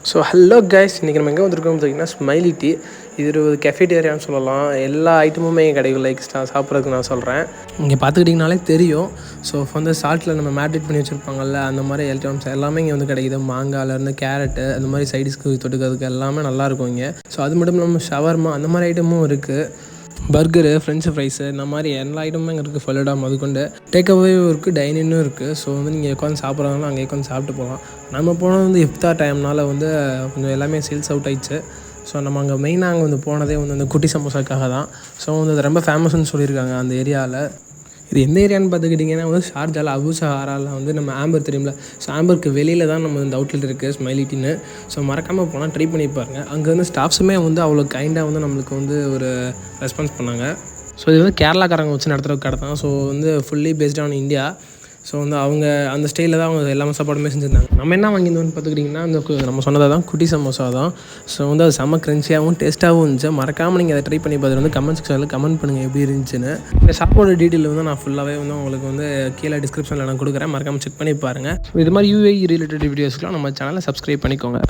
So hello guys, இன்றைக்கி நம்ம எங்கே வந்திருக்கோம் பார்த்தீங்கன்னா ஸ்மைலி டீ. இது ஒரு கெஃபேட்டேரியான்னு சொல்லலாம். எல்லா ஐட்டமுமே கிடைக்கும். லைக் சாப்பிட்றதுக்கு நான் சொல்கிறேன். இங்கே பார்த்துக்கிட்டிங்கனாலே தெரியும். ஸோ வந்து சால்ட்டில் நம்ம மேரினேட் பண்ணி வச்சுருப்பாங்கல்ல, அந்த மாதிரி ஐட்டம்ஸ் எல்லாமே இங்கே வந்து கிடைக்குது. மாங்காயிலேருந்து கேரட்டு அந்த மாதிரி சைடிஸ்க்கு தொட்டுக்கிறதுக்கு எல்லாமே நல்லாயிருக்கும் இங்கே. ஸோ அது மட்டும் இல்லாமல் ஷவர்மா அந்த மாதிரி ஐட்டமும் இருக்குது. பர்கரு, ஃப்ரெஞ்சு ஃப்ரைஸு இந்த மாதிரி எல்லா ஐட்டமும் இங்கே இருக்குது. ஃபலூடா முதற்கொண்டு டேக்அவேவும் இருக்குது, டைனிங்கும் இருக்குது. ஸோ வந்து நீங்கள் உட்காந்து சாப்பிட்றதுனால அங்கே உட்காந்து சாப்பிட்டு போகலாம். நம்ம போனது வந்து இஃப்தார் டைம்னால வந்து கொஞ்சம் எல்லாமே சேல்ஸ் அவுட் ஆயிடுச்சு. ஸோ நம்ம அங்கே மெயினாக அங்கே வந்து போனதே வந்து அந்த குட்டி சமோசாக்காக தான். ஸோ வந்து அது ரொம்ப ஃபேமஸ்ன்னு சொல்லியிருக்காங்க அந்த ஏரியாவில். இது எந்த ஏரியான்னு பார்த்துக்கிட்டிங்கன்னா வந்து ஷார்ஜாவில் அபு சஹாராவில் வந்து நம்ம ஆம்பர் தெரியும்ல. ஸோ ஆம்பருக்கு வெளியில் தான் நம்ம இந்த அவுட்லெட் இருக்குது ஸ்மைலி டீன்னு. ஸோ மறக்காமல் போனால் ட்ரை பண்ணி பாருங்கள். அங்கே வந்து ஸ்டாஃப்ஸுமே வந்து அவ்வளோ கைண்டாக வந்து நம்மளுக்கு வந்து ஒரு ரெஸ்பான்ஸ் பண்ணாங்க. ஸோ இது வந்து கேரளாக்காரங்க வச்சு நடத்துகிற கடை தான். ஸோ வந்து fully based on India. So வந்து அவங்க அந்த ஸ்டைலில் தான் அவங்க எல்லாமே சாப்பாடுமே செஞ்சுருந்தாங்க. நம்ம என்ன வாங்கியிருந்தோம்னு பார்த்துக்கிட்டிங்கன்னா அந்த நம்ம சொன்னதாக தான் குட்டி சமோசா தான். ஸோ வந்து அது செம்ம க்ரன்ச்சியாகவும் டேஸ்ட்டாகவும் இருந்துச்சு. மறக்காமல் நீங்கள் அதை ட்ரை பண்ணி பார்த்துட்டு வந்து கமெண்ட் செக்ஷனில் கமெண்ட் பண்ணுங்கள் எப்படி இருந்துச்சுன்னு. இந்த சாப்பாடு டீட்டெயில் வந்து நான் ஃபுல்லாகவே வந்து உங்களுக்கு வந்து கீழே டிஸ்கிரிப்ஷனில் நான் கொடுக்குறேன். மறக்காமல் செக் பண்ணி பாருங்கள். ஸோ இது மாதிரி யூஏஇ ரிலேட்டட் வீடியோஸ்க்குலாம் நம்ம சேனலை சப்ஸ்கிரைப் பண்ணிக்கோங்க.